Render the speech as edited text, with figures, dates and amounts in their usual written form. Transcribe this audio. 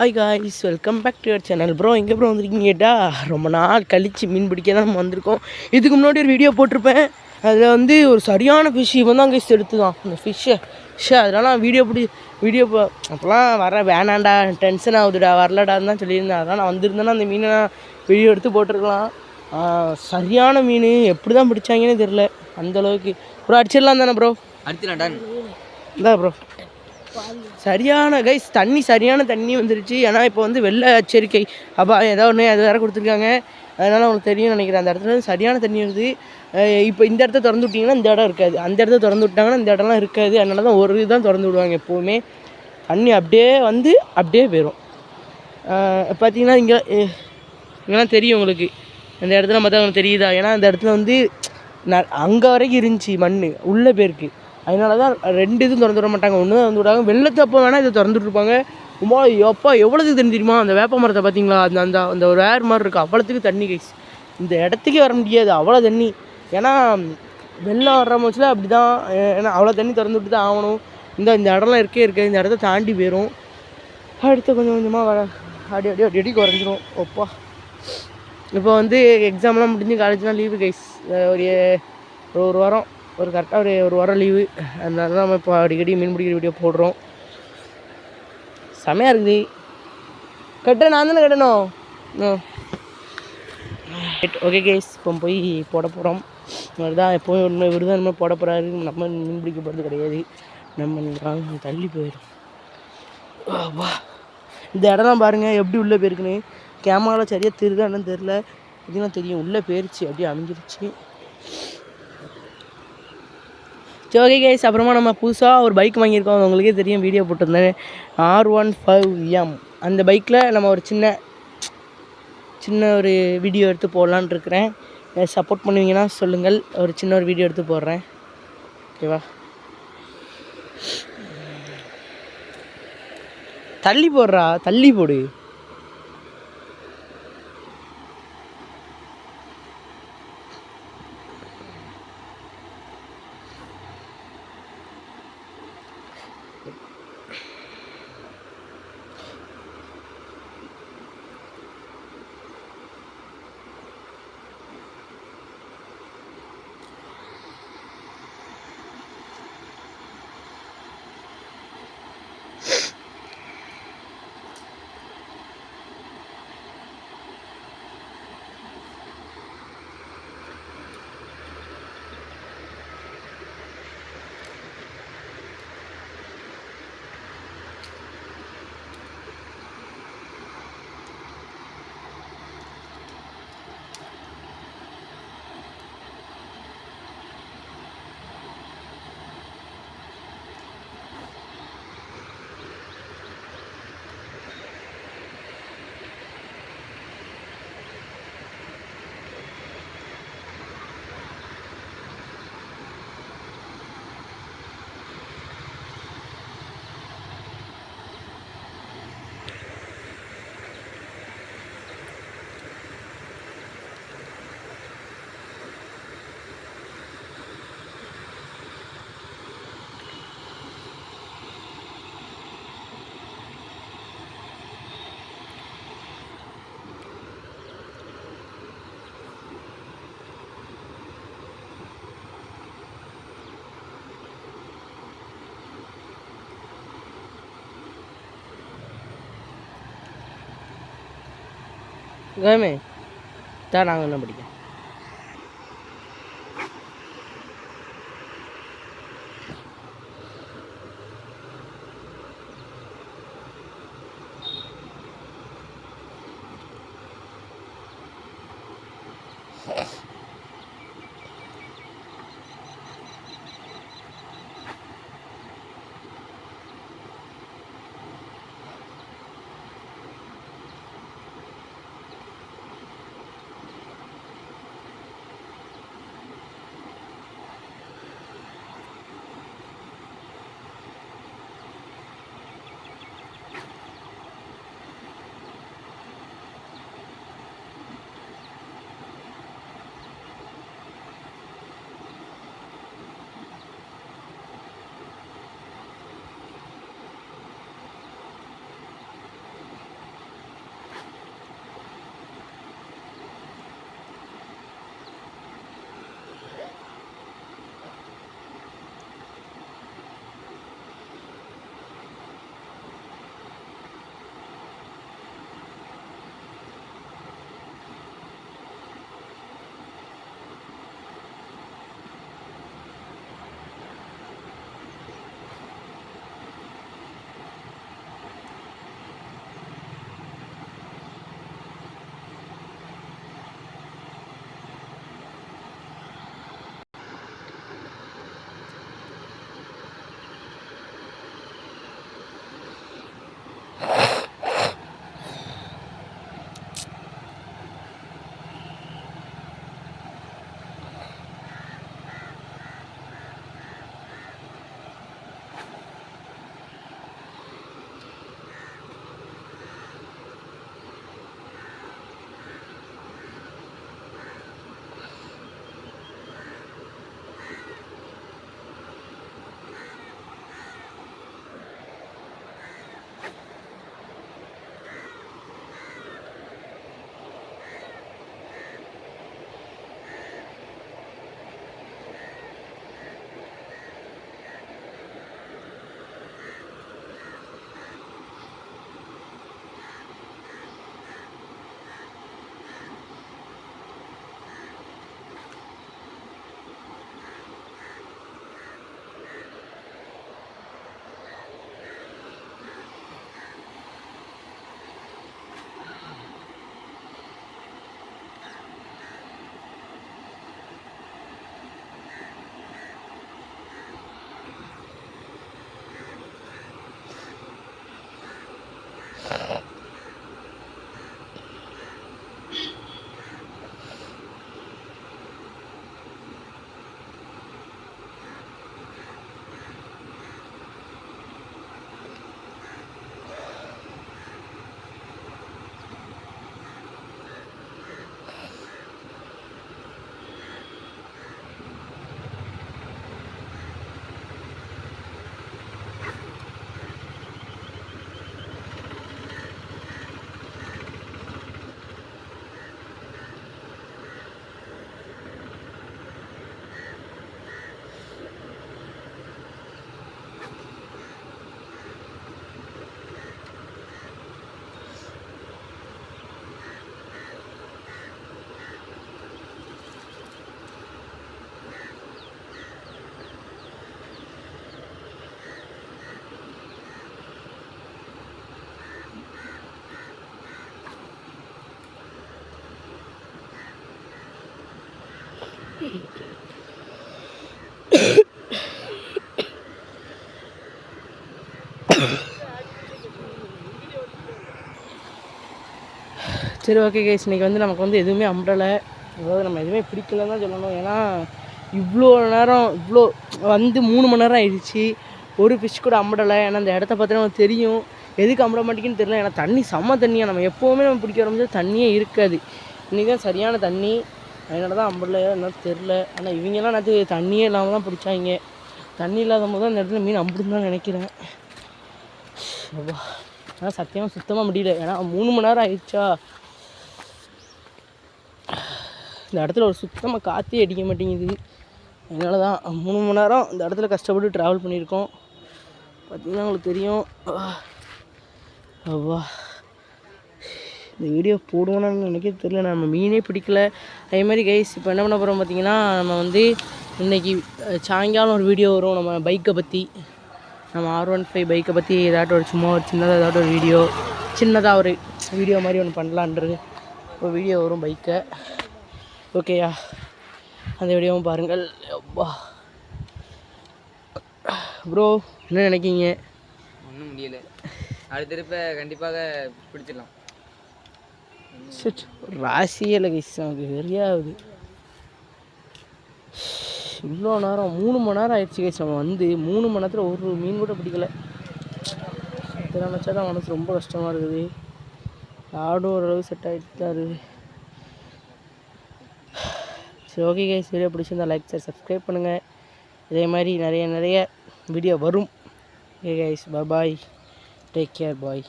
Hi guys, welcome back to your channel. Bro எங்கே bro வந்திருக்கீங்க கேட்டால், ரொம்ப நாள் கழித்து மீன் பிடிக்க தான் நம்ம வந்திருக்கோம். இதுக்கு முன்னாடி ஒரு வீடியோ போட்டிருப்பேன். அதில் வந்து ஒரு சரியான ஃபிஷ் இவன் தான் கைஸ் எடுத்துதான் அந்த ஃபிஷ்ஷை. அதனால் நான் வீடியோ அப்போலாம் வர வேணாண்டா, டென்ஷன் ஆகுதுடா, வரலடான்னு தான் சொல்லியிருந்தேன். அதனால் நான் வந்திருந்தேன்னா அந்த மீனை நான் வீடியோ எடுத்து போட்டிருக்கலாம். சரியான மீன், எப்படி தான் பிடிச்சாங்கன்னு தெரில அந்தளவுக்கு. ப்ரோ அடிச்சிடலாம் தானே ப்ரோ? அடிச்சிடலாம்டா. இந்தா ப்ரோ, சரியான கைஸ் சரியான தண்ணி வந்துருச்சு. ஏன்னா இப்போ வந்து வெள்ள எச்சரிக்கை அபாயம் ஏதோ ஒன்று அது வேறு கொடுத்துருக்காங்க. அதனால் உங்களுக்கு தெரியும்னு நினைக்கிறேன். அந்த இடத்துல சரியான தண்ணி வருது. இப்போ இந்த இடத்த திறந்து விட்டிங்கன்னா இந்த இடம் இருக்காது, அந்த இடத்த திறந்து விட்டாங்கன்னா இந்த இடம்லாம் இருக்காது. அதனால தான் ஒரு இதுதான் திறந்து விடுவாங்க எப்போவுமே. தண்ணி அப்படியே வந்து அப்படியே போயிடும். பார்த்தீங்கன்னா இங்கெல்லாம் தெரியும் உங்களுக்கு. இந்த இடத்துல பார்த்தா உங்களுக்கு தெரியுதா? ஏன்னா அந்த இடத்துல வந்து அங்கே வரைக்கும் இருந்துச்சு மண், உள்ளே போயிருக்கு. அதனால தான் ரெண்டு இதுவும் திறந்து விட மாட்டாங்க. ஒன்று தான் திறந்து விடுவாங்க. வெள்ளத்தப்போ வேணால் இதை திறந்து விட்ருப்பாங்க. ரொம்ப எப்போ எவ்வளோத்துக்கு தண்ணி தெரியுமா? அந்த வேப்ப மரத்தை பார்த்தீங்களா? அந்த அந்த ஒரு வேர் மாதிரி இருக்குது, அவ்வளோத்துக்கு தண்ணி கைஸ். இந்த இடத்துக்கே வர முடியாது, அவ்வளோ தண்ணி. ஏன்னா வெள்ளம் வர்ற மோச்சில் அப்படி தான். ஏன்னா அவ்வளோ தண்ணி திறந்து விட்டு தான் ஆகணும். இந்த இடம்லாம் இருக்காது, இந்த இடத்த தாண்டி போயிடும். அடுத்து கொஞ்சம் கொஞ்சமாக அடி குறைஞ்சிரும். ஒப்பா இப்போ வந்து எக்ஸாம்லாம் முடிஞ்சு காலேஜ்லாம் லீவு கைஸ். ஒரு வாரம் கரெக்டாக ஒரு வாரம் லீவு. அதனால தான் நம்ம இப்போ அடிக்கடி மீன் பிடிக்கிற வீடியோ போடுறோம். செமையாக இருக்குது. நான் தானே கட்டணும். ஓகே கைஸ், இப்போ போய் போட போகிறோம். அதுதான் எப்போவும் இவர் தான் நம்ம போட போகிறாரு. நம்ம மீன் பிடிக்க போகிறது கிடையாது. நம்ம தள்ளி போயிடும். வா, இந்த இடம்லாம் பாருங்கள் எப்படி உள்ளே போயிருக்குன்னு. கேமராவில் சரியாக தெரியுதான்னு தெரில. இதெல்லாம் தெரியும், உள்ளே போயிருச்சு, அப்படியே அமைஞ்சிருச்சு. சரி ஓகே கைஸ், அப்புறமா நம்ம புதுசாக ஒரு பைக் வாங்கியிருக்கோம். அது உங்களுக்கே தெரியும், வீடியோ போட்டிருந்தேன். R15M. அந்த பைக்கில் நம்ம ஒரு சின்ன ஒரு வீடியோ எடுத்து போடலான்னு இருக்கிறேன். சப்போர்ட் பண்ணுவீங்கன்னா சொல்லுங்கள், ஒரு சின்ன ஒரு வீடியோ எடுத்து போடுறேன். ஓகேவா? தள்ளி போடு. கேமே தான் நாங்கள் என்ன படிக்க. சரி ஓகே கைஸ், இன்றைக்கி வந்து நமக்கு வந்து எதுவுமே அம்படலை, அதாவது நம்ம எதுவுமே பிடிக்கலன்னு தான் சொல்லணும். ஏன்னா இவ்வளோ நேரம் வந்து 3 மணி நேரம் ஆயிடுச்சு, ஒரு ஃபிஷ் கூட அம்படலை. ஏன்னா அந்த இடத்த பார்த்தீங்கன்னா நமக்கு தெரியும் எதுக்கு அம்பட மாட்டேங்குன்னு தெரியல. ஏன்னா தண்ணி செம்ம தண்ணியாக, நம்ம எப்போவுமே நம்ம பிடிக்க ஆரம்பிச்சா தண்ணியே இருக்காது. இன்றைக்கி தான் சரியான தண்ணி, அதனால தான் அம்படலையோ என்னன்னு தெரில. ஆனால் இவங்கெல்லாம் நேற்று தண்ணியே இல்லாமல் தான் பிடிச்சாங்க. தண்ணி இல்லாத போது தான் இந்த இடத்துல மீன் அம்புடுன்னு தான் நினைக்கிறேன். ஆனால் சத்தியமாக சுத்தமாக முடியல, ஏன்னா 3 மணி நேரம் ஆயிடுச்சா. இந்த இடத்துல ஒரு சுத்தமாக காற்றே அடிக்க மாட்டேங்குது. அதனால தான் 3 மணி நேரம் இந்த இடத்துல கஷ்டப்பட்டு ட்ராவல் பண்ணியிருக்கோம். பார்த்திங்கன்னா உங்களுக்கு தெரியும். அவ்வா இந்த வீடியோ போடுவோன்னு நினைக்க தெரியல, நம்ம மீனே பிடிக்கல. அதே மாதிரி கைஸ் இப்போ என்ன பண்ண போகிறோம் பார்த்திங்கன்னா, நம்ம வந்து இன்றைக்கி சாயங்காலம் ஒரு வீடியோ வரும் நம்ம பைக்கை பற்றி, நம்ம R15 பைக்கை பற்றி ஏதாட்டும் ஒரு சும்மா ஒரு சின்னதாக ஏதாட்டும் ஒரு வீடியோ, சின்னதாக ஒரு வீடியோ மாதிரி ஒன்று பண்ணலான்றது ஒரு வீடியோ வரும் பைக்கை. ஓகேயா, அந்த வீடியோவும் பாருங்கள். ப்ரோ என்ன நினைக்கிங்க? ஒன்றும் முடியலை, அடுத்த திருப்ப கண்டிப்பாக பிடிச்சிடலாம். ராசியே இல்லை கைஸ், நமக்கு வெறியாகுது. இவ்வளோ நேரம் 3 மணி நேரம் ஆயிடுச்சு கைஸ். நம்ம வந்து 3 மணி நேரத்தில் ஒரு மீன் கூட பிடிக்கல. இதை நினச்சா தான் மனசு ரொம்ப கஷ்டமாக இருக்குது. ஆடும் ஓரளவு செட் ஆகிட்டு தான் இருக்குது. சரி ஓகே கைஸ், வீடியோ பிடிச்சிருந்தா லைக் ஷேர் சப்ஸ்கிரைப் பண்ணுங்கள். இதே மாதிரி நிறைய வீடியோ வரும். ஓகே கைஸ், பாய், டேக் கேர், பாய்.